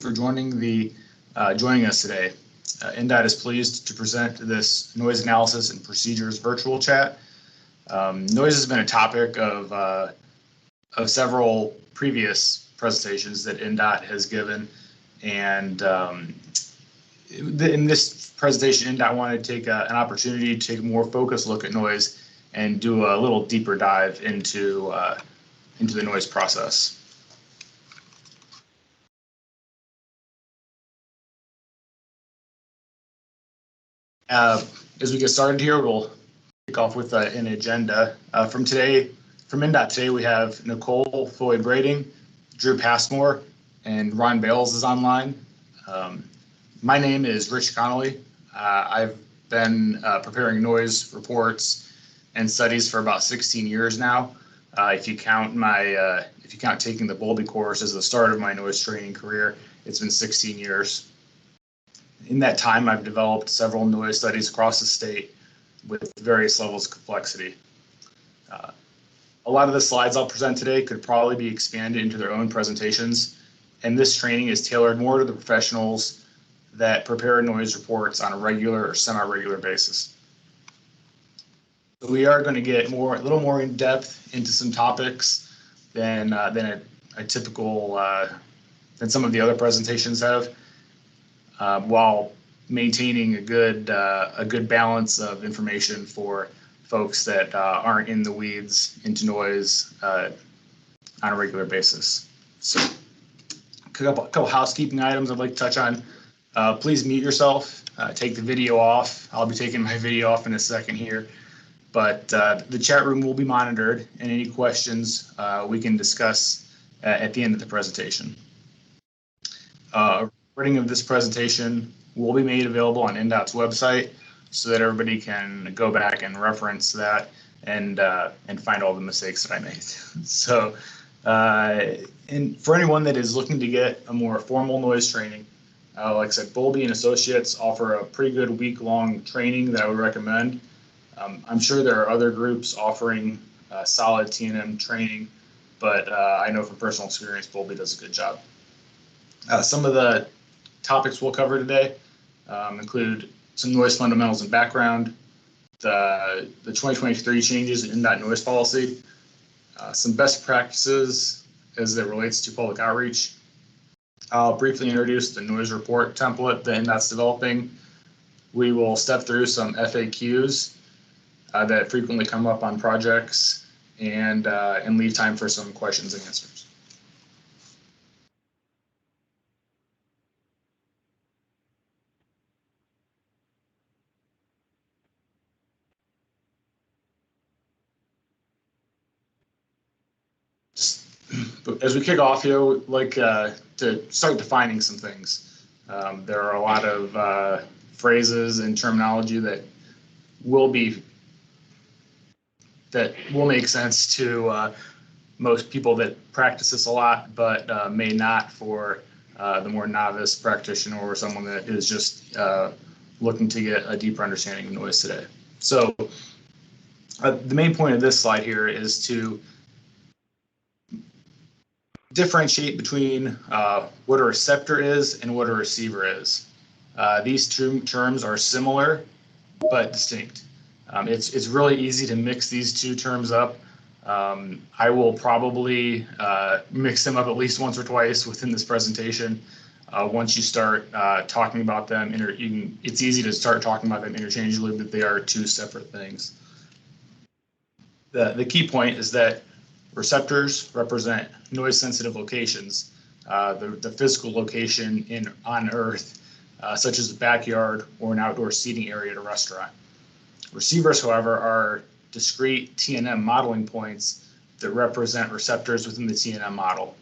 for joining us today. INDOT is pleased to present this noise analysis and procedures virtual chat. Noise has been a topic of several previous presentations that INDOT has given, and in this presentation, INDOT wanted to take an opportunity to take a more focused look at noise and do a little deeper dive into the noise process. As we get started here, we'll kick off with an agenda. From INDOT today, we have Nicole Foy-Brading, Drew Passmore, and Ron Bales is online. My name is Rich Connolly. I've been preparing noise reports and studies for about 16 years now. If you count taking the Bowlby course as the start of my noise training career, it's been 16 years. In that time, I've developed several noise studies across the state with various levels of complexity. A lot of the slides I'll present today could probably be expanded into their own presentations, and this training is tailored more to the professionals that prepare noise reports on a regular or semi-regular basis. So we are going to get a little more in depth into some topics than a typical than some of the other presentations have, while maintaining a good balance of information for folks that aren't in the weeds into noise on a regular basis. So a couple housekeeping items I'd like to touch on. Please mute yourself, take the video off. I'll be taking my video off in a second here, but the chat room will be monitored, and any questions we can discuss at the end of the presentation. A recording of this presentation will be made available on INDOT's website so that everybody can go back and reference that and find all the mistakes that I made. So, and for anyone that is looking to get a more formal noise training, like I said, Bowlby and Associates offer a pretty good week-long training that I would recommend. I'm sure there are other groups offering solid T&M training, but I know from personal experience, Bowlby does a good job. Some of the topics we'll cover today include some noise fundamentals and background, the 2023 changes in INDOT noise policy, some best practices as it relates to public outreach. I'll briefly introduce the noise report template that INDOT's developing. We will step through some FAQs that frequently come up on projects and leave time for some questions and answers. As we kick off here, we'd like to start defining some things. There are a lot of phrases and terminology that will make sense to most people that practice this a lot, but may not for the more novice practitioner or someone that is just looking to get a deeper understanding of noise today. So the main point of this slide here is to differentiate between what a receptor is and what a receiver is. These two terms are similar but distinct. It's really easy to mix these two terms up. I will probably mix them up at least once or twice within this presentation. Once you start talking about them, it's easy to start talking about them interchangeably, but they are two separate things. The key point is that receptors represent noise-sensitive locations, the physical location on Earth, such as a backyard or an outdoor seating area at a restaurant. Receivers, however, are discrete T&M modeling points that represent receptors within the T&M model.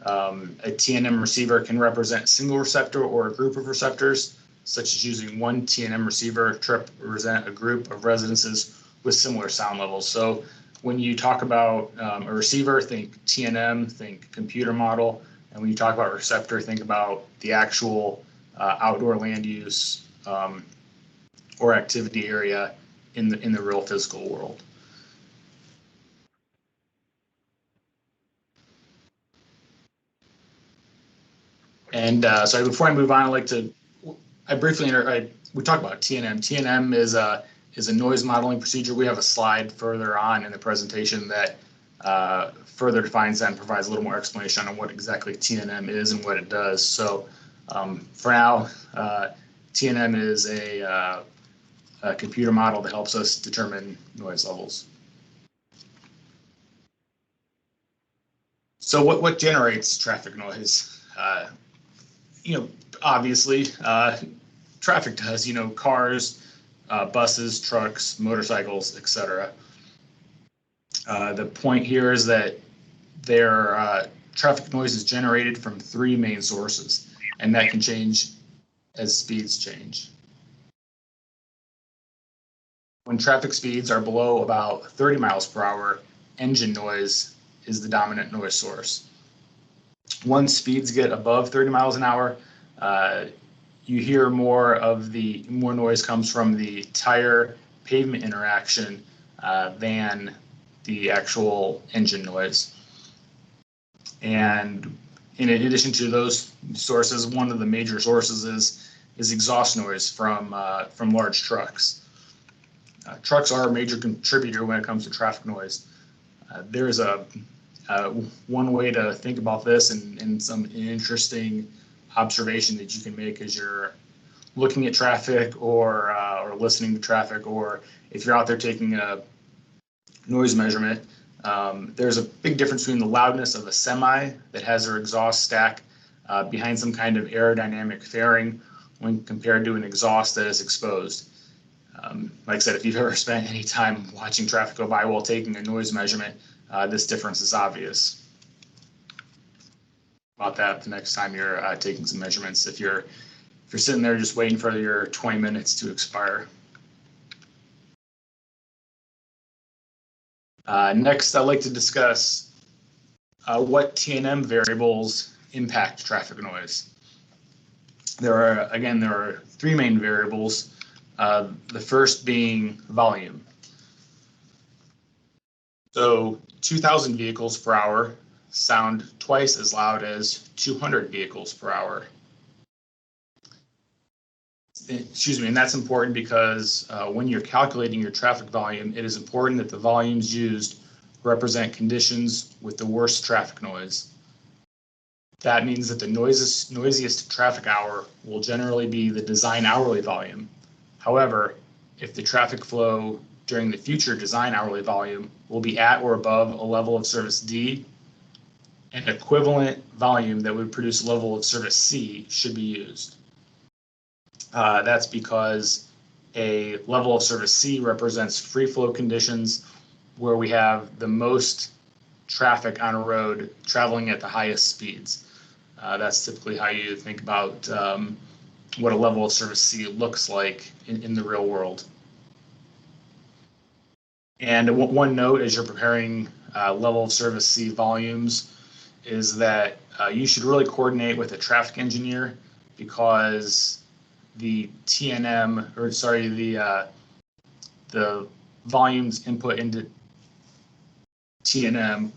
A T&M receiver can represent a single receptor or a group of receptors, such as using one T&M receiver to represent a group of residences with similar sound levels. So when you talk about a receiver, think T&M, think computer model. And when you talk about receptor, think about the actual outdoor land use or activity area in the real physical world. And so before I move on, I'd like to, we talked about TNM. TNM is a noise modeling procedure. We have a slide further on in the presentation that further defines that and provides a little more explanation on what exactly TNM is and what it does. So for now, TNM is a computer model that helps us determine noise levels. So what generates traffic noise? Obviously, traffic does, cars, buses, trucks, motorcycles, etc. The point here is that traffic noise is generated from three main sources, and that can change as speeds change. When traffic speeds are below about 30 miles per hour, engine noise is the dominant noise source. Once speeds get above 30 miles an hour, you hear more noise comes from the tire pavement interaction than the actual engine noise. And in addition to those sources, one of the major sources is exhaust noise from large trucks. Trucks are a major contributor when it comes to traffic noise. There's one way to think about this, and some interesting observation that you can make as you're looking at traffic or listening to traffic, or if you're out there taking a noise measurement. There's a big difference between the loudness of a semi that has their exhaust stack behind some kind of aerodynamic fairing when compared to an exhaust that is exposed. Like I said, if you've ever spent any time watching traffic go by while taking a noise measurement, this difference is obvious. About that the next time you're taking some measurements, if you're sitting there just waiting for your 20 minutes to expire. Next, I'd like to discuss what TNM variables impact traffic noise. There are three main variables. The first being volume. So 2,000 vehicles per hour sound twice as loud as 200 vehicles per hour. Excuse me, and that's important because when you're calculating your traffic volume, it is important that the volumes used represent conditions with the worst traffic noise. That means that the noisiest traffic hour will generally be the design hourly volume. However, if the traffic flow during the future design hourly volume will be at or above a level of service D, an equivalent volume that would produce a level of service C should be used. That's because a level of service C represents free flow conditions where we have the most traffic on a road traveling at the highest speeds. That's typically how you think about what a level of service C looks like in the real world. And one note as you're preparing level of service C volumes is that you should really coordinate with a traffic engineer, because the the volumes input into TNM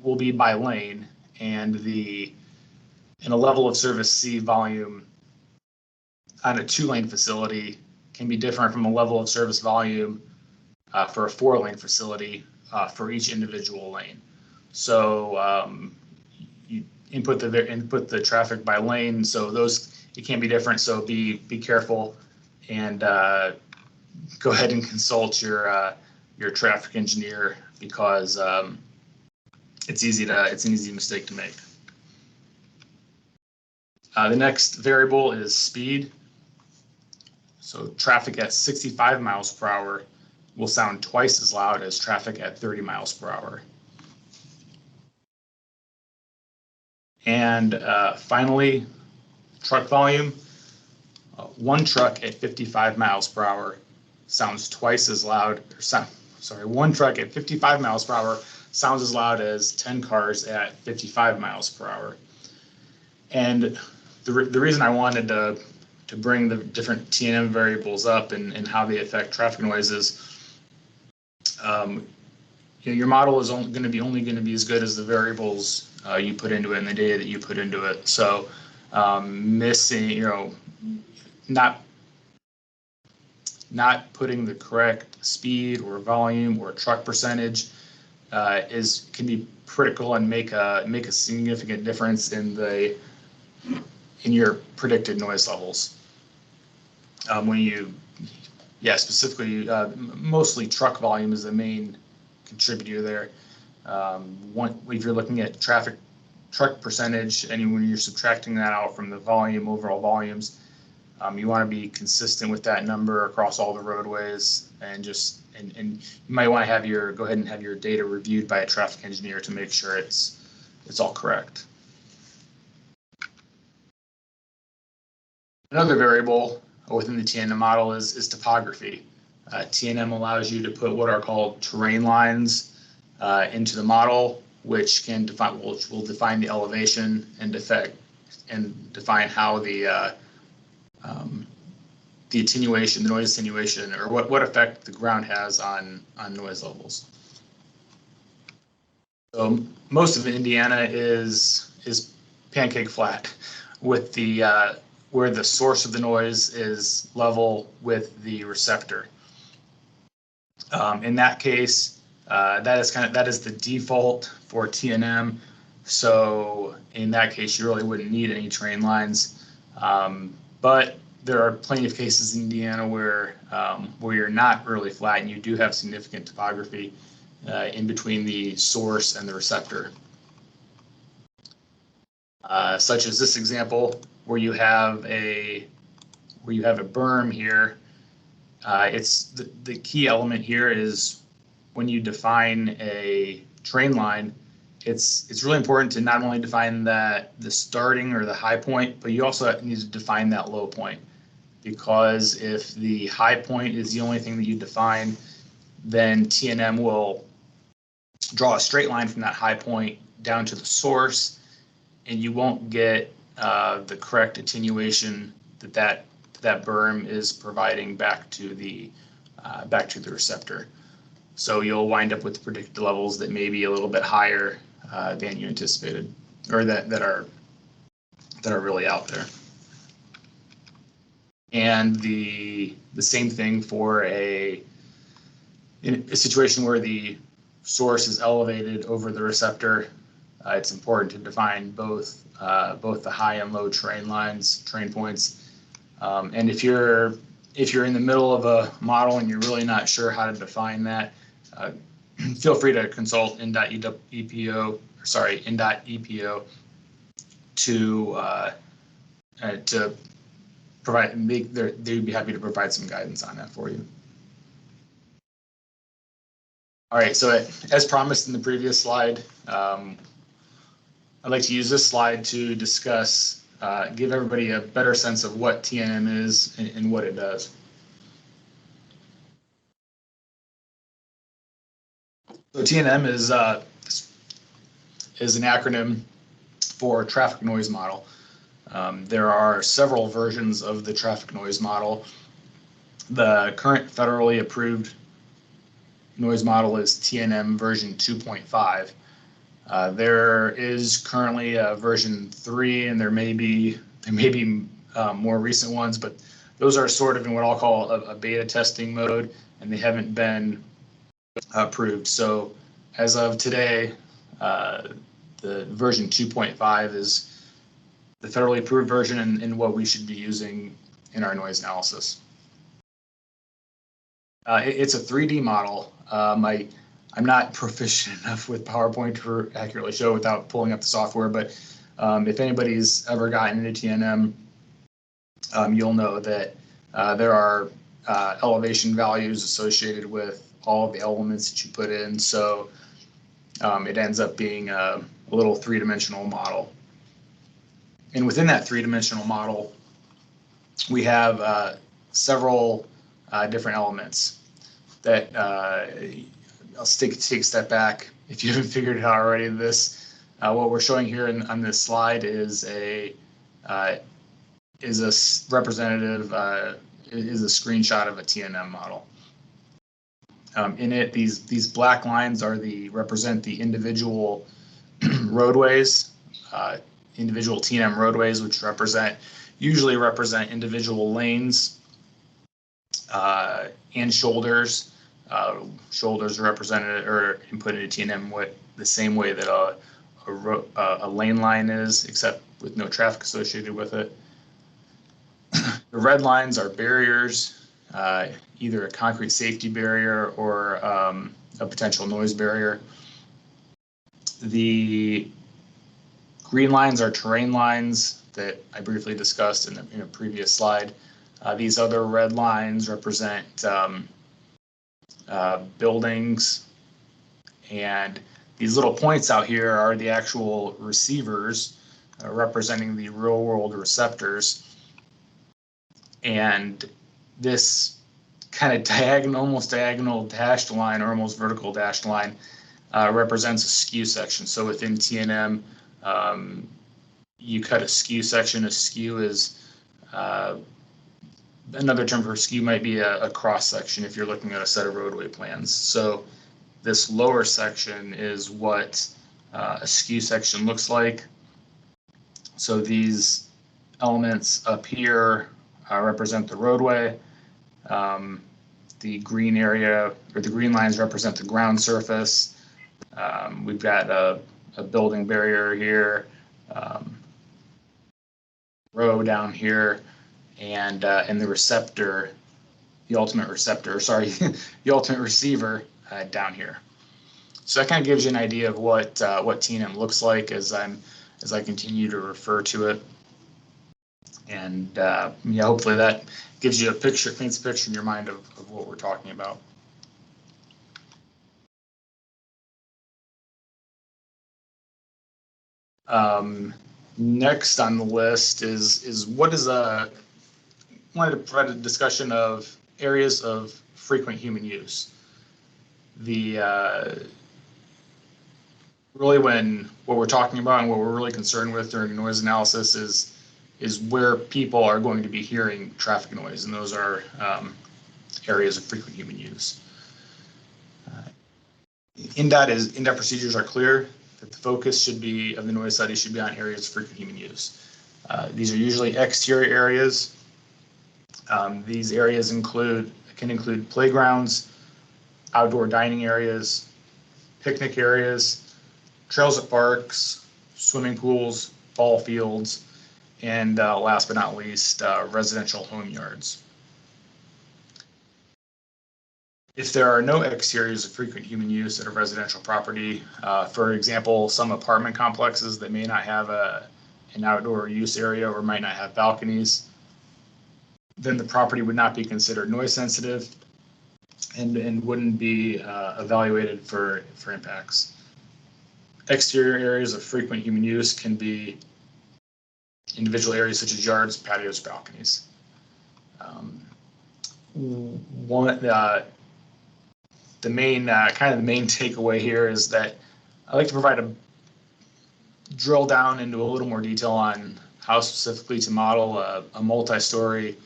will be by lane, and a level of service C volume on a 2-lane facility can be different from a level of service volume for a 4-lane facility for each individual lane. So you input the traffic by lane, so it can be different. So be careful, and go ahead and consult your traffic engineer, because it's an easy mistake to make. The next variable is speed. So traffic at 65 miles per hour will sound twice as loud as traffic at 30 miles per hour. And finally, truck volume. One truck at 55 miles per hour sounds twice as loud, one truck at 55 miles per hour sounds as loud as 10 cars at 55 miles per hour. And the reason I wanted to bring the different TNM variables up and how they affect traffic noise is, your model is only going to be as good as the variables you put into it and the data that you put into it. So missing, not putting the correct speed or volume or truck percentage can be critical and make a significant difference in your predicted noise levels. Specifically, mostly truck volume is the main contributor there. If you're looking at truck percentage, and when you're subtracting that out from the overall volumes, you want to be consistent with that number across all the roadways, and you might want to go ahead and have your data reviewed by a traffic engineer to make sure it's all correct. Another variable within the TNM model is topography. TNM allows you to put what are called terrain lines into the model, which will define the elevation and define how the noise attenuation, or what effect the ground has on noise levels. So most of Indiana is pancake flat, with where the source of the noise is level with the receptor. In that case, that is the default for TNM. So in that case, you really wouldn't need any terrain lines. But there are plenty of cases in Indiana where you're not really flat and you do have significant topography in between the source and the receptor. Such as this example, where you have a berm here. It's the key element here is when you define a terrain line, it's really important to not only define the starting or the high point, but you also need to define that low point. Because if the high point is the only thing that you define, then TNM will draw a straight line from that high point down to the source, and you won't get the correct attenuation that berm is providing back to the receptor. So you'll wind up with predicted levels that may be a little bit higher than you anticipated, or that are really out there. And the same thing for in a situation where the source is elevated over the receptor. It's important to define both the high and low terrain points. And if you're in the middle of a model and you're really not sure how to define that, feel free to consult INDOT EPO to provide. They'd be happy to provide some guidance on that for you. All right, so as promised in the previous slide, I'd like to use this slide to discuss, give everybody a better sense of what TNM is and what it does. So TNM is an acronym for traffic noise model. There are several versions of the traffic noise model. The current federally approved noise model is TNM version 2.5. There is currently a version 3, and there may be more recent ones, but those are sort of in what I'll call a beta testing mode, and they haven't been approved. So as of today, the version 2.5 is the federally approved version and what we should be using in our noise analysis. It's a 3D model. I'm not proficient enough with PowerPoint to accurately show without pulling up the software, but if anybody's ever gotten into TNM, you'll know that there are elevation values associated with all of the elements that you put in. So it ends up being a little three-dimensional model. And within that three-dimensional model, we have several different elements that I'll take a step back. If you haven't figured it out already, what we're showing here on this slide is a screenshot of a TNM model. In it, these black lines represent the individual roadways individual T&M roadways, which usually represent individual lanes and shoulders. Shoulders are represented or input into T&M the same way that a lane line is, except with no traffic associated with it. The red lines are barriers, either a concrete safety barrier or a potential noise barrier. The green lines are terrain lines that I briefly discussed in a previous slide. These other red lines represent buildings, and these little points out here are the actual receivers representing the real world receptors. And this kind of almost diagonal dashed line or almost vertical dashed line represents a skew section. So within T&M, you cut a skew section. A skew is another term for skew might be a cross section if you're looking at a set of roadway plans. So this lower section is what a skew section looks like. So these elements up here represent the roadway. The green area or the green lines represent the ground surface. We've got a building barrier here, row down here, and the receptor, the ultimate receptor, sorry, the ultimate receiver down here. So that kind of gives you an idea of what T&M looks like as I continue to refer to it. And yeah, hopefully that gives you paints a picture in your mind of what we're talking about. Next on the list is wanted to provide a discussion of areas of frequent human use. Really what we're talking about and what we're really concerned with during noise analysis is where people are going to be hearing traffic noise, and those are areas of frequent human use. INDOT procedures are clear that the focus of the noise study should be on areas of frequent human use. These are usually exterior areas. These areas can include playgrounds, outdoor dining areas, picnic areas, trails at parks, swimming pools, ball fields, and last but not least, residential home yards. If there are no exteriors of frequent human use at a residential property, for example, some apartment complexes that may not have an outdoor use area or might not have balconies, then the property would not be considered noise sensitive and wouldn't be evaluated for impacts. Exterior areas of frequent human use can be individual areas such as yards, patios, balconies. The main takeaway here is that I like to provide a drill down into a little more detail on how specifically to model a multi-story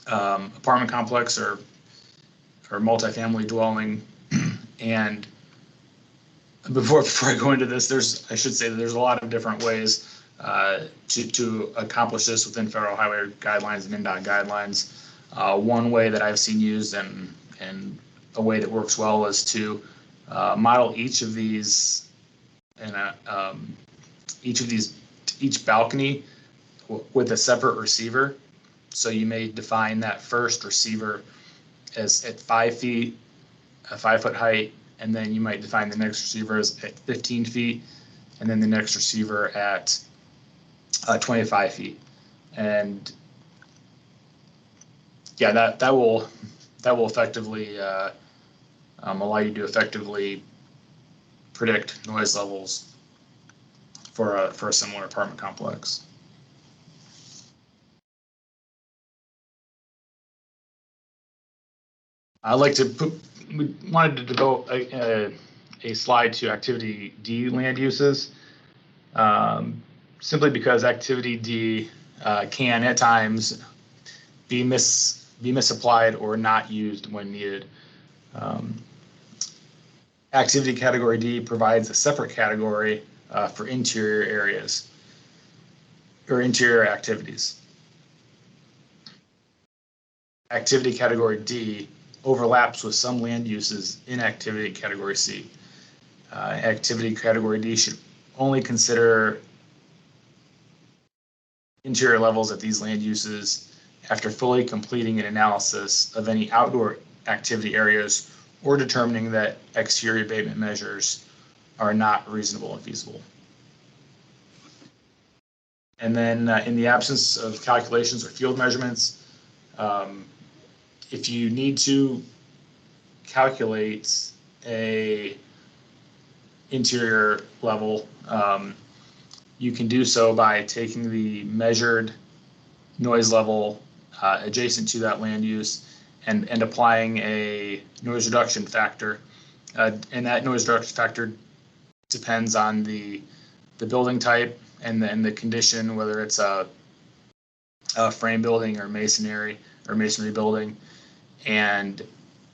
apartment complex or multifamily dwelling. And before I go into this, I should say that there's a lot of different ways to accomplish this within federal highway guidelines and INDOT guidelines. One way that I've seen used and a way that works well is to model each balcony with a separate receiver. So you may define that first receiver as at 5 feet, a 5-foot height, and then you might define the next receiver as at 15 feet, and then the next receiver at 25 feet. And yeah, that will effectively allow you to effectively predict noise levels for a similar apartment complex. We wanted to devote a slide to activity D land uses, simply because activity D can at times be misapplied or not used when needed. Activity category D provides a separate category for interior areas. or interior activities. Activity category D overlaps with some land uses in activity category C. Activity category D should only consider interior levels at these land uses after fully completing an analysis of any outdoor activity areas or determining that exterior abatement measures are not reasonable and feasible. And then in the absence of calculations or field measurements, if you need to calculate a interior level, you can do so by taking the measured noise level adjacent to that land use and applying a noise reduction factor. And that noise reduction factor depends on the building type and the condition, whether it's a frame building or masonry building. And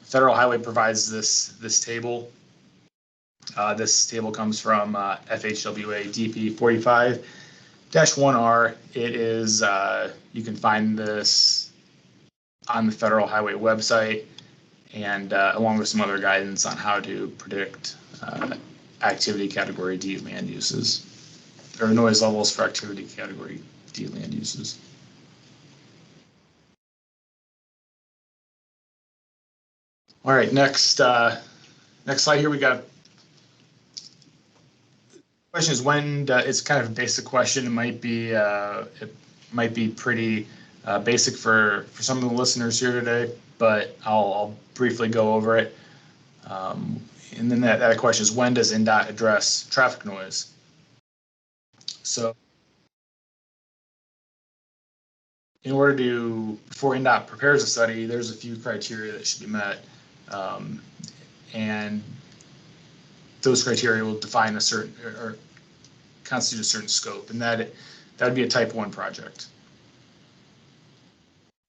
Federal Highway provides this table. This table comes from FHWA DP 45-1R. It is, you can find this on the Federal Highway website, and along with some other guidance on how to predict activity category D land uses, or noise levels for activity category D land uses. All right, next slide here. We got question is when. It's kind of a basic question. It might be pretty basic for some of the listeners here today, but I'll briefly go over it. And then that question is, when does INDOT address traffic noise? So in order before INDOT prepares a study, there's a few criteria that should be met. And those criteria will define a certain or constitute a certain scope, and that would be a type 1 project.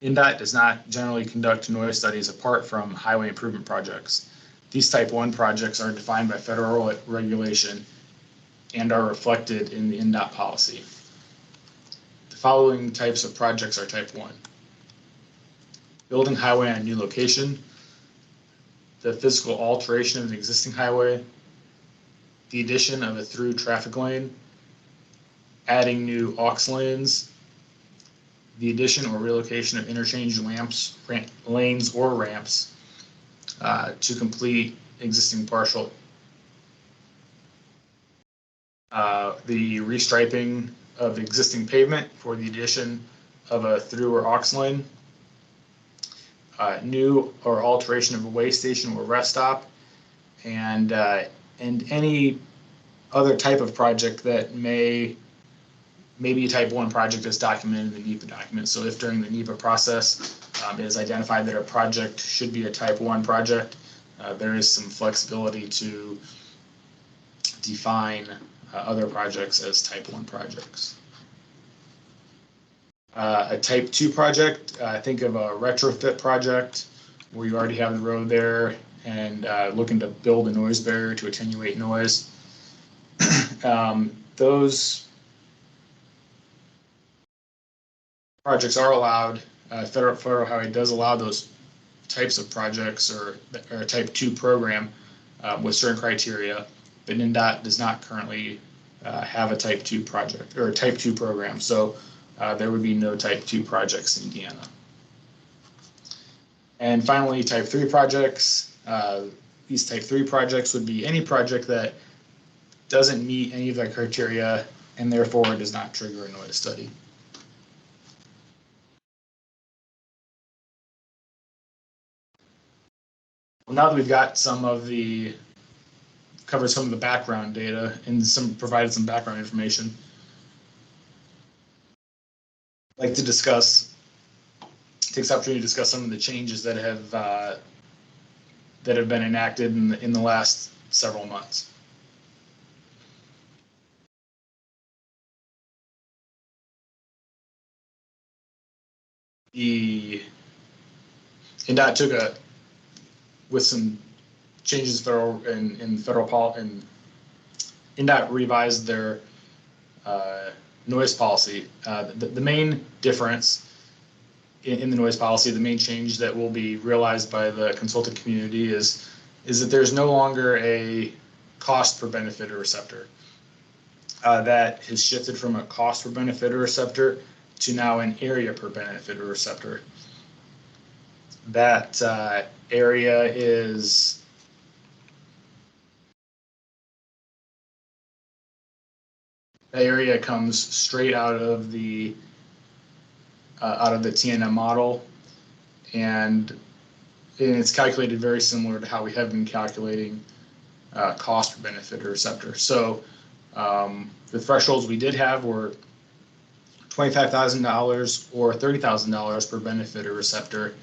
INDOT does not generally conduct noise studies apart from highway improvement projects. These type 1 projects are defined by federal regulation and are reflected in the INDOT policy. The following types of projects are type 1. Building highway on a new location, the physical alteration of an existing highway, the addition of a through traffic lane, adding new aux lanes, the addition or relocation of interchange lanes or ramps to complete existing partial, the restriping of existing pavement for the addition of a through or aux lane, new or alteration of a way station or rest stop, and any other type of project that may be a type 1 project as documented in the NEPA document. So if during the NEPA process it is identified that a project should be a type 1 project, there is some flexibility to define other projects as type 1 projects. A type 2 project, think of a retrofit project where you already have the road there and looking to build a noise barrier to attenuate noise. Those projects are allowed. Federal Highway does allow those types of projects or a type 2 program with certain criteria, but INDOT does not currently have a type 2 project or a type 2 program. So there would be no type 2 projects in Indiana. And finally, type 3 projects. These type 3 projects would be any project that doesn't meet any of the criteria and therefore does not trigger a noise study. Well, now that we've got covered some of the background data and provided some background information, I'd like to take this opportunity to discuss some of the changes that have been enacted in the last several months. The INDOT took with some changes in federal policy, and INDOT revised their noise policy. The main difference in the noise policy, the main change that will be realized by the consultant community is that there's no longer a cost per benefit or receptor. That has shifted from a cost per benefit or receptor to now an area per benefit or receptor. That area is comes straight out of the TNM model, and it's calculated very similar to how we have been calculating cost per benefit or receptor. So the thresholds we did have were $25,000 or $30,000 per benefit or receptor,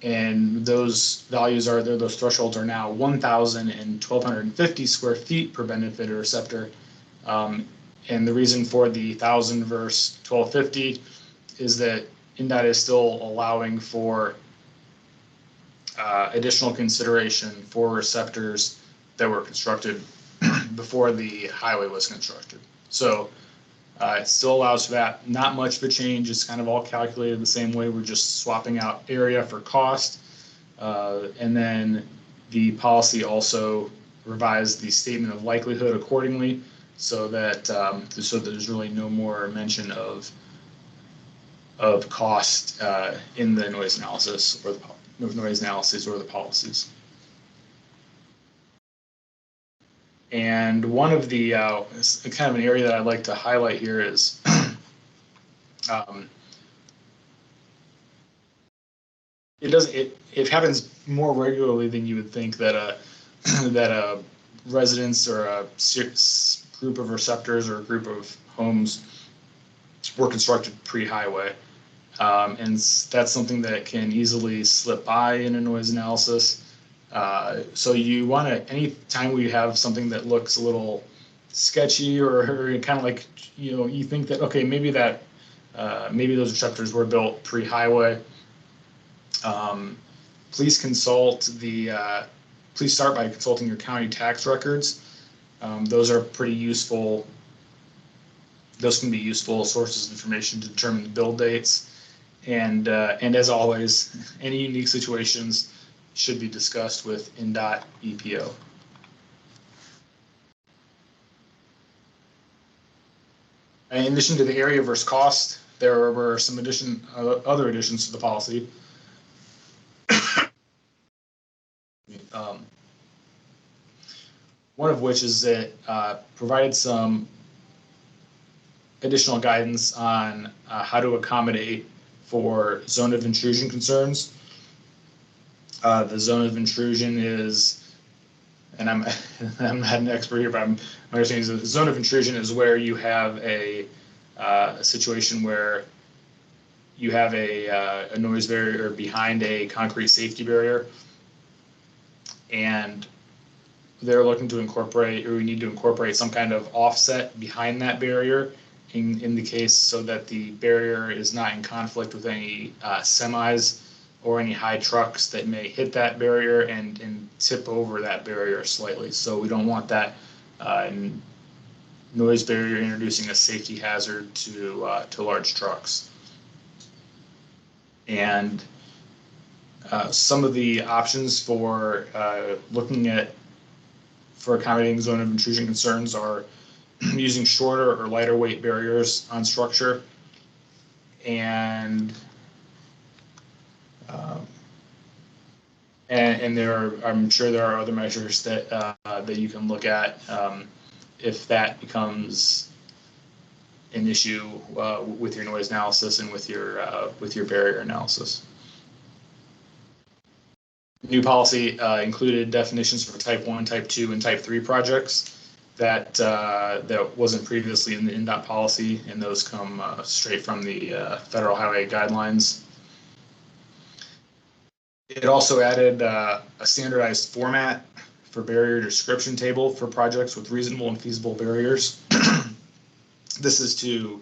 and those values are there. Those thresholds are now 1,000 and 1,250 square feet per benefit or receptor. And the reason for the 1,000 versus 1,250 is that INDOT is still allowing for additional consideration for receptors that were constructed before the highway was constructed. So it still allows for that. Not much of a change. It's kind of all calculated the same way. We're just swapping out area for cost. And then the policy also revised the statement of likelihood accordingly, so that there's really no more mention of cost in the noise analysis or the policies. And one of the kind of an area that I'd like to highlight here is it happens more regularly than you would think that a residence or a group of receptors or a group of homes were constructed pre-highway. And that's something that can easily slip by in a noise analysis. So you want to, anytime we have something that looks a little sketchy or kind of like, you think that, okay, maybe those receptors were built pre-highway, please start by consulting your county tax records. Those are pretty useful. Those can be useful sources of information to determine the build dates. And as always, any unique situations should be discussed with INDOT EPO. In addition to the area versus cost, there were some other additions to the policy. One of which is that provided some additional guidance on how to accommodate for zone of intrusion concerns. The zone of intrusion is, and I'm not an expert here, but my understanding is that the zone of intrusion is where you have a situation where you have a noise barrier behind a concrete safety barrier, and they're looking to incorporate, or we need to incorporate some kind of offset behind that barrier in the case so that the barrier is not in conflict with any semis or any high trucks that may hit that barrier and tip over that barrier slightly. So we don't want that noise barrier introducing a safety hazard to large trucks. And some of the options for accommodating zone of intrusion concerns are using shorter or lighter weight barriers on structure, and I'm sure there are other measures that you can look at if that becomes an issue with your noise analysis and with your barrier analysis. New policy included definitions for Type 1, Type 2, and Type 3 projects that wasn't previously in the INDOT policy, and those come straight from the Federal Highway Guidelines. It also added a standardized format for barrier description table for projects with reasonable and feasible barriers. This is to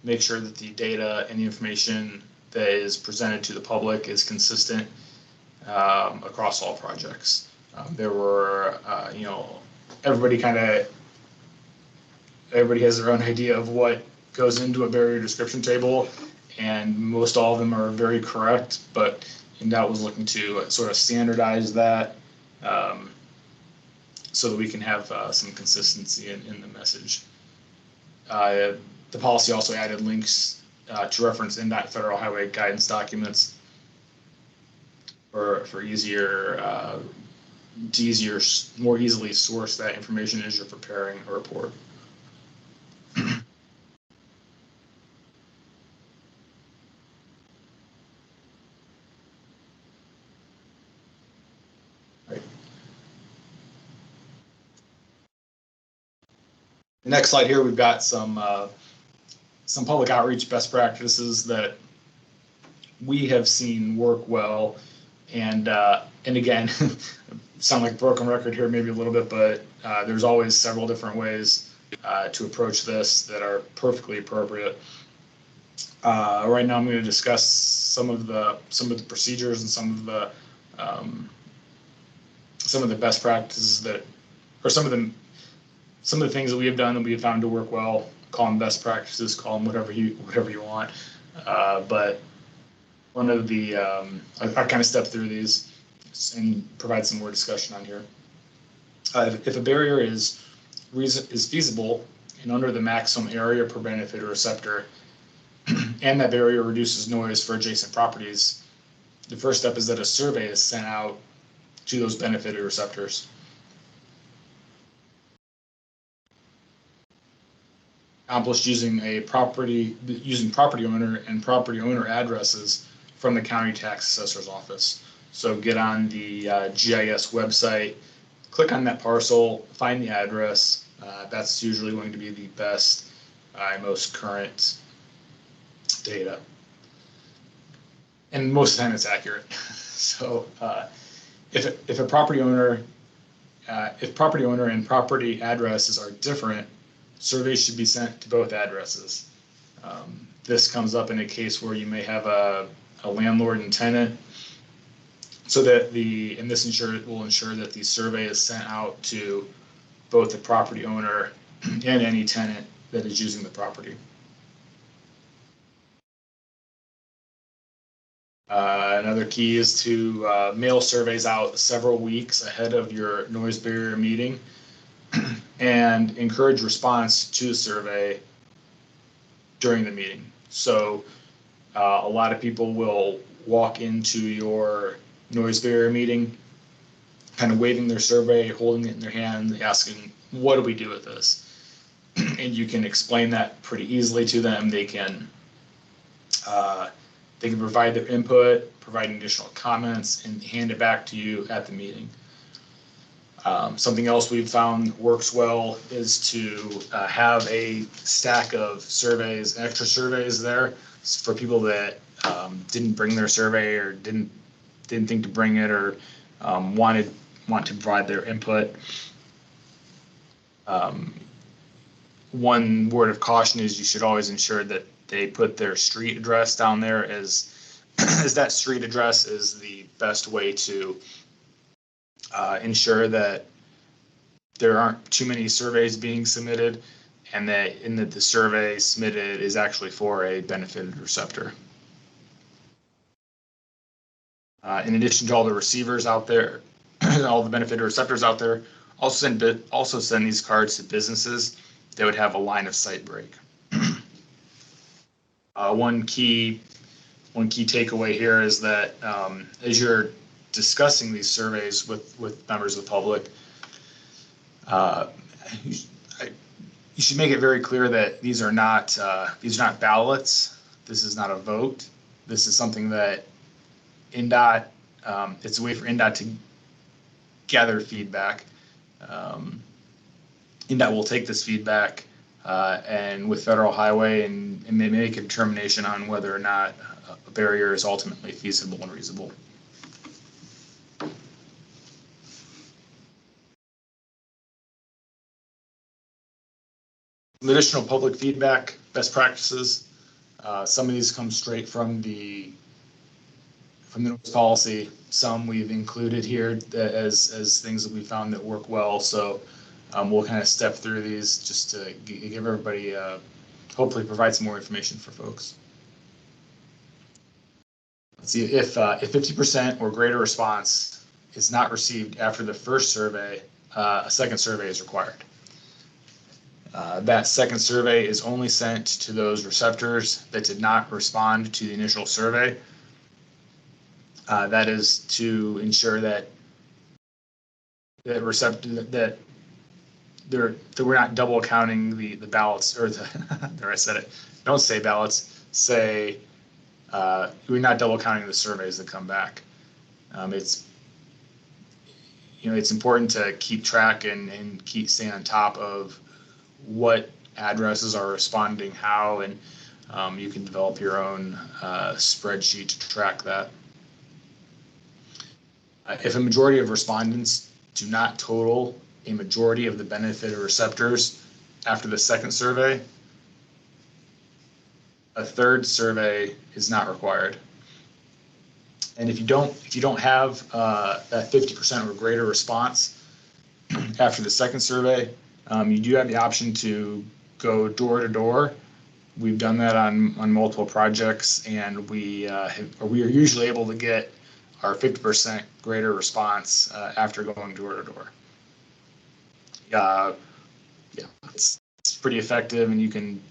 make sure that the data and the information that is presented to the public is consistent across all projects. There were, everybody kind of everybody has their own idea of what goes into a barrier description table, and most all of them are very correct, but INDOT was looking to sort of standardize that so that we can have some consistency in the message. The policy also added links to reference INDOT federal highway guidance documents for more easily source that information as you're preparing a report. The next slide here, we've got some public outreach best practices that we have seen work well, and again, sound like a broken record here maybe a little bit, but there's always several different ways to approach this that are perfectly appropriate. Right now, I'm going to discuss some of the procedures and some of the best practices that, or some of the things that we have done that we have found to work well. Call them best practices, call them whatever you want. But one of the I kind of step through these and provide some more discussion on here. If a barrier is feasible and under the maximum area per benefit or receptor, and that barrier reduces noise for adjacent properties, the first step is that a survey is sent out to those benefited receptors. Accomplished using property owner and property owner addresses from the county tax assessor's office. So get on the GIS website, click on that parcel, find the address. That's usually going to be the best, most current data, and most of the time it's accurate. So if property owner and property addresses are different, surveys should be sent to both addresses. This comes up in a case where you may have a landlord and tenant, so that this will ensure that the survey is sent out to both the property owner and any tenant that is using the property. Another key is to mail surveys out several weeks ahead of your noise barrier meeting and encourage response to the survey during the meeting. So a lot of people will walk into your noise barrier meeting kind of waving their survey, holding it in their hand, asking, what do we do with this? And you can explain that pretty easily to them. They can provide their input, provide additional comments, and hand it back to you at the meeting. Something else we've found works well is to have a stack of surveys, extra surveys there for people that didn't bring their survey or didn't think to bring it, or want to provide their input. One word of caution is you should always ensure that they put their street address down there, as that street address is the best way to ensure that there aren't too many surveys being submitted, and that the survey submitted is actually for a benefited receptor. In addition to all the receivers out there, all the benefited receptors out there, also send these cards to businesses that would have a line of sight break. One key takeaway here is that as you're discussing these surveys with members of the public, you should make it very clear that these are not ballots. This is not a vote. This is something that INDOT, it's a way for INDOT to gather feedback. INDOT will take this feedback and with Federal Highway and make a determination on whether or not a barrier is ultimately feasible and reasonable. Additional public feedback, best practices. Some of these come straight from the noise policy. Some we've included here as things that we found that work well. So We'll kind of step through these just to give everybody, hopefully provide some more information for folks. Let's see, if 50% or greater response is not received after the first survey, a second survey is required. That second survey is only sent to those receptors that did not respond to the initial survey. That is to ensure that that we're not double counting the ballots, or there I said it. Don't say ballots. Say we're not double counting the surveys that come back. It's important to keep track and keep staying on top of what addresses are responding how, and you can develop your own spreadsheet to track that. If a majority of respondents do not total a majority of the benefited receptors after the second survey, a third survey is not required. And if you don't have that 50% or greater response after the second survey, you do have the option to go door to door. We've done that on multiple projects, and we are usually able to get our 50% greater response after going door to door. Yeah, it's pretty effective, and you can,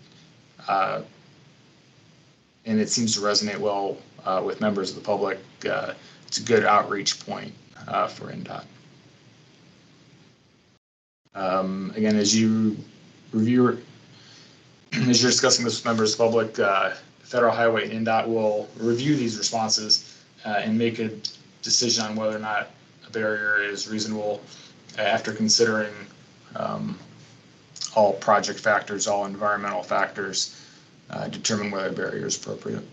and it seems to resonate well with members of the public. It's a good outreach point for INDOT. Again, as you're discussing this with members of the public, Federal Highway and INDOT will review these responses and make a decision on whether or not a barrier is reasonable after considering all project factors, all environmental factors, determine whether a barrier is appropriate.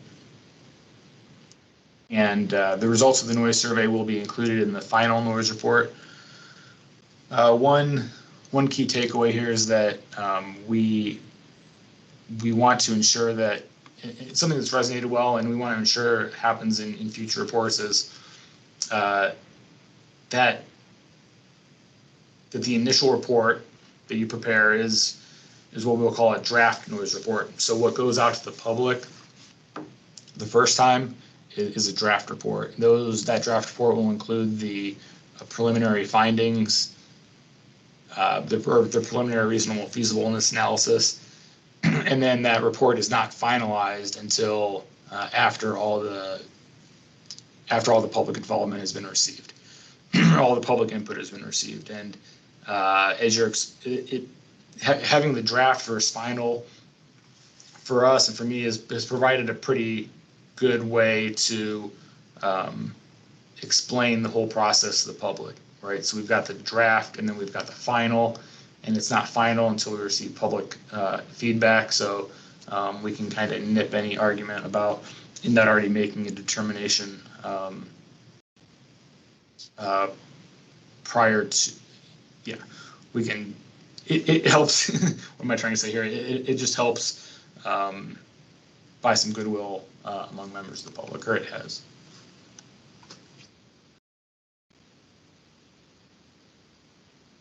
And the results of the noise survey will be included in the final noise report. One key takeaway here is that we want to ensure that it's something that's resonated well, and we want to ensure it happens in future reports, is that the initial report that you prepare is what we'll call a draft noise report. So what goes out to the public the first time is a draft report. That draft report will include the preliminary findings, the preliminary reasonable feasibleness analysis, and then that report is not finalized until after all the public involvement has been received, all the public input has been received, and having the draft versus final for us and for me has provided a pretty good way to explain the whole process to the public, right? So we've got the draft, and then we've got the final, and it's not final until we receive public feedback. So we can kind of nip any argument about INDOT already making a determination prior to, we can, it helps, what am I trying to say here? It just helps buy some goodwill among members of the public, or it has.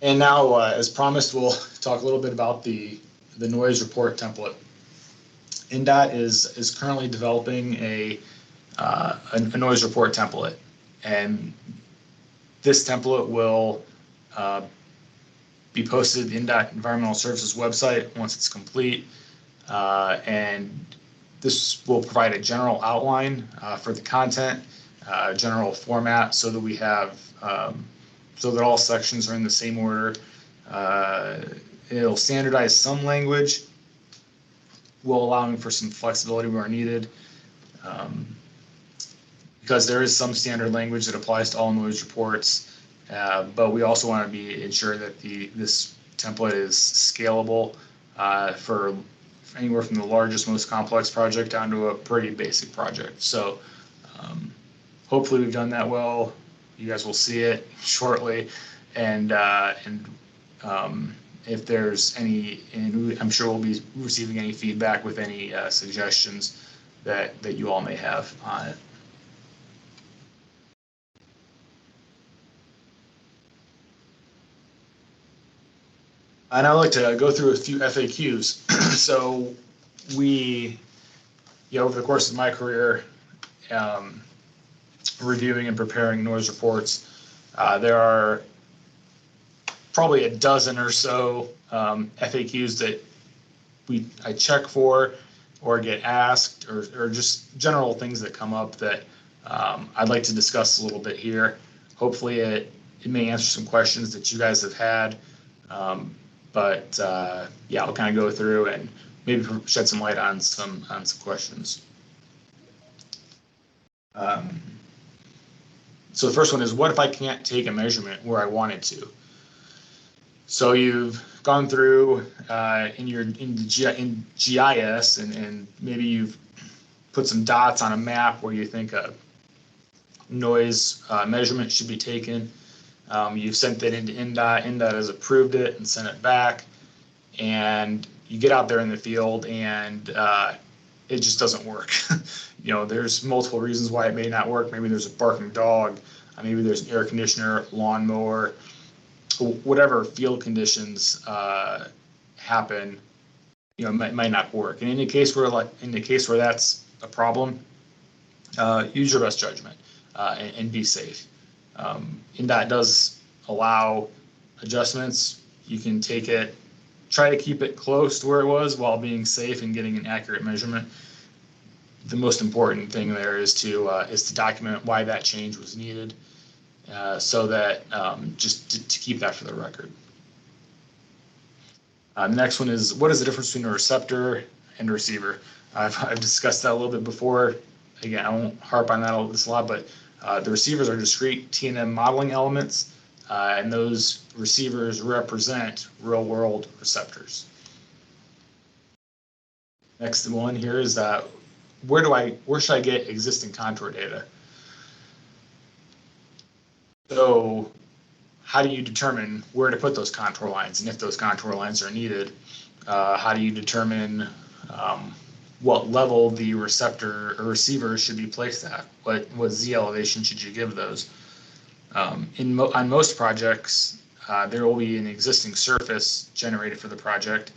And now, as promised, we'll talk a little bit about the noise report template. INDOT is currently developing a noise report template, and this template will be posted to the INDOT Environmental Services website once it's complete, and this will provide a general outline for the content, general format, so that we have so that all sections are in the same order. It'll standardize some language, while allowing for some flexibility where needed, because there is some standard language that applies to all noise reports, but we also want to ensure that this template is scalable for anywhere from the largest, most complex project down to a pretty basic project. So hopefully we've done that well. You guys will see it shortly, and if there's any, and I'm sure we'll be receiving any feedback with any suggestions that you all may have on it. And I'd like to go through a few FAQs. So we, over the course of my career, reviewing and preparing noise reports, there are probably a dozen or so FAQs that I check for or get asked, or just general things that come up that I'd like to discuss a little bit here. Hopefully it may answer some questions that you guys have had. Yeah, I'll kind of go through and maybe shed some light on some questions. So the first one is, what if I can't take a measurement where I wanted to? So you've gone through in GIS and maybe you've put some dots on a map where you think a noise measurement should be taken. You've sent that into INDOT. INDOT has approved it and sent it back. And you get out there in the field and it just doesn't work. There's multiple reasons why it may not work. Maybe there's a barking dog. Maybe there's an air conditioner, lawnmower, whatever field conditions happen. It might not work. And in the case where that's a problem, use your best judgment and be safe. INDOT does allow adjustments. You can take it, try to keep it close to where it was while being safe and getting an accurate measurement. The most important thing there is to document why that change was needed, so that just to keep that for the record. The next one is, what is the difference between a receptor and a receiver? I've discussed that a little bit before. Again, I won't harp on this a lot, but the receivers are discrete T&M modeling elements, and those receivers represent real-world receptors. Next one here is where should I get existing contour data? So how do you determine where to put those contour lines, and if those contour lines are needed? How do you determine what level the receptor or receiver should be placed at? What Z elevation should you give those? On most projects, there will be an existing surface generated for the project.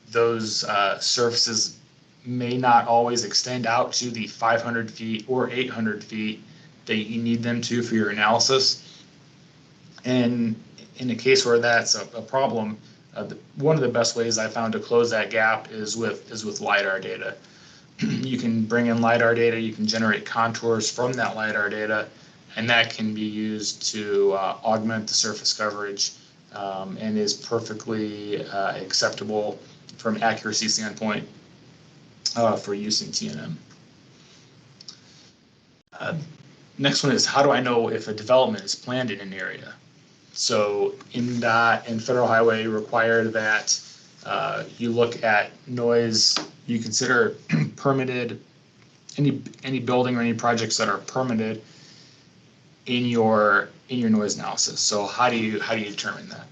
Those surfaces may not always extend out to the 500 feet or 800 feet that you need them to for your analysis. And in a case where that's a problem, one of the best ways I found to close that gap is with LiDAR data. You can bring in LiDAR data, you can generate contours from that LiDAR data, and that can be used to augment the surface coverage, and is perfectly acceptable from an accuracy standpoint for use in T&M. Next one is, how do I know if a development is planned in an area? So INDOT and Federal Highway require that you look at noise. You consider permitted, any building or any projects that are permitted in your noise analysis. So how do you determine that?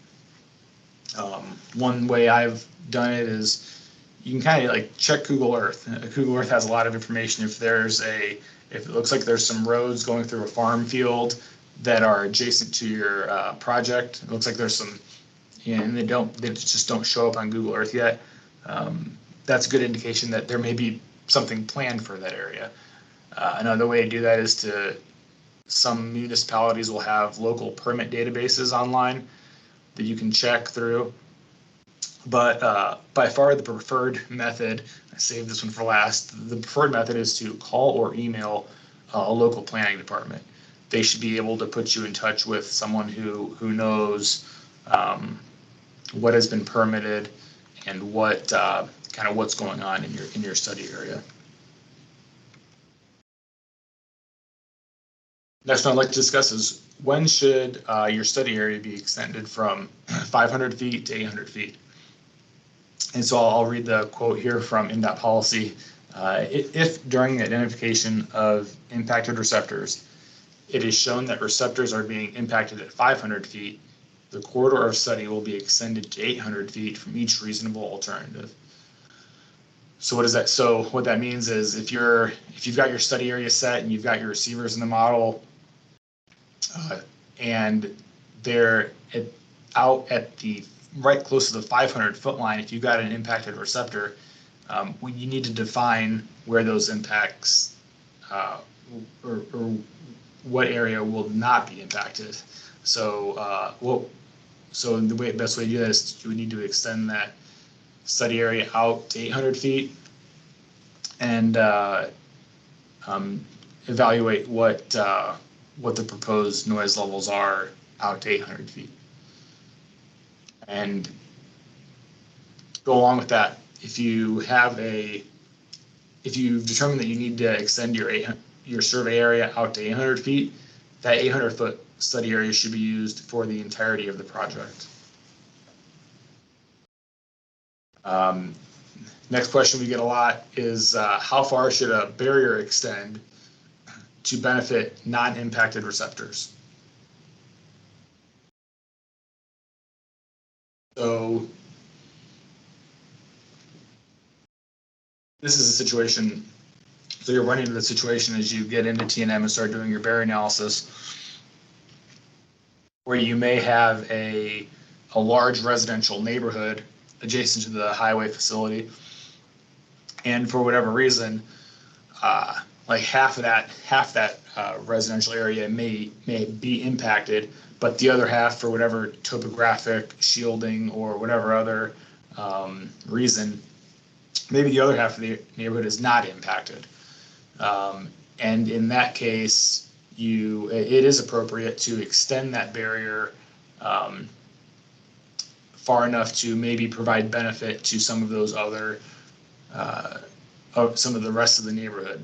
One way I've done it is you can kind of like check Google Earth. Google Earth has a lot of information. If it looks like there's some roads going through a farm field that are adjacent to your project, it looks like there's some, and they just don't show up on Google Earth yet. That's a good indication that there may be something planned for that area. Another way to do that is some municipalities will have local permit databases online that you can check through. But by far the preferred method, I saved this one for last, the preferred method is to call or email a local planning department. They should be able to put you in touch with someone who knows what has been permitted and what's going on in your study area. Next one I'd like to discuss is, when should your study area be extended from 500 feet to 800 feet? And so I'll read the quote here from INDOT policy. If during the identification of impacted receptors, it is shown that receptors are being impacted at 500 feet, the corridor of study will be extended to 800 feet from each reasonable alternative. So what that means is, if you've got your study area set and you've got your receivers in the model, and they're out at the right close to the 500-foot line, if you've got an impacted receptor, you need to define where those impacts or what area will not be impacted. So so the best way to do that is we need to extend that study area out to 800 feet and evaluate what the proposed noise levels are out to 800 feet. And go along with that, if you've determined that you need to extend your survey area out to 800 feet, that 800-foot study area should be used for the entirety of the project. Next question we get a lot is how far should a barrier extend to benefit non-impacted receptors? So this is a situation, so you're running into the situation as you get into TNM and start doing your barrier analysis, where you may have a large residential neighborhood adjacent to the highway facility, and for whatever reason, like half that residential area may be impacted, but the other half, for whatever topographic shielding or whatever other reason, maybe the other half of the neighborhood is not impacted. And in that case, it is appropriate to extend that barrier far enough to maybe provide benefit to some of those other, some of the rest of the neighborhood.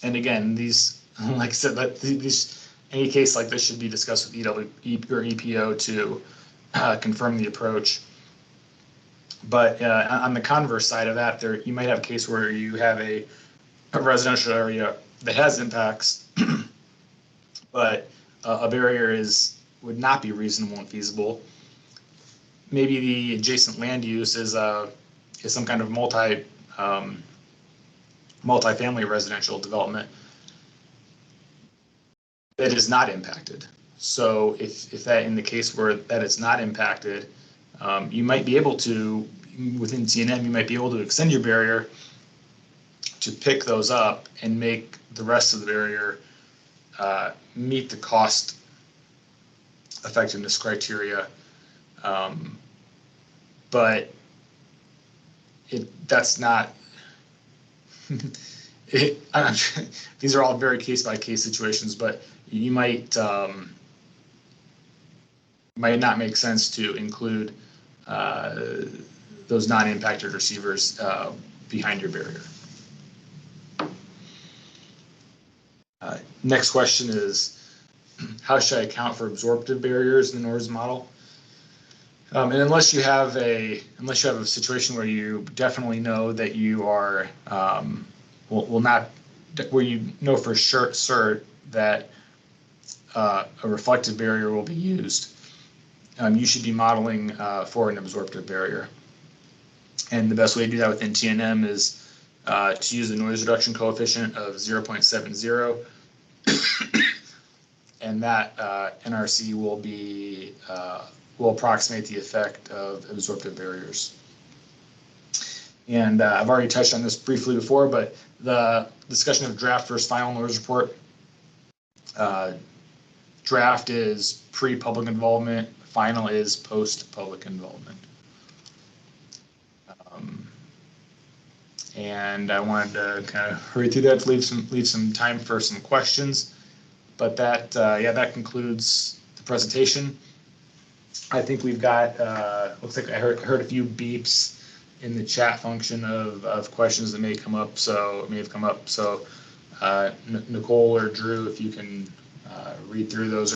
And again, these, like I said, any case like this should be discussed with EPO to confirm the approach. But on the converse side of that, you might have a case where you have a residential area that has impacts, but a barrier would not be reasonable and feasible. Maybe the adjacent land use is some kind of multi-family residential development that is not impacted. So if that, in the case where that is not impacted, you might be able to, within TNM, you might be able to extend your barrier to pick those up and make the rest of the barrier meet the cost effectiveness criteria. But that's not, these are all very case-by-case situations, but you might not make sense to include those non-impacted receivers behind your barrier. Next question is, how should I account for absorptive barriers in the NORS model? And unless you have a situation where you definitely know that you are will not, where you know for sure that a reflective barrier will be used, you should be modeling for an absorptive barrier. And the best way to do that within TNM is to use a noise reduction coefficient of 0.70, and that NRC will approximate the effect of absorptive barriers. And I've already touched on this briefly before, but the discussion of draft versus final noise report. Draft is pre-public involvement, final is post-public involvement. And I wanted to kind of hurry through that to leave some time for some questions. But that concludes the presentation. I think we've got, looks like I heard a few beeps in the chat function of questions that may have come up. So Nicole or Drew, if you can read through those.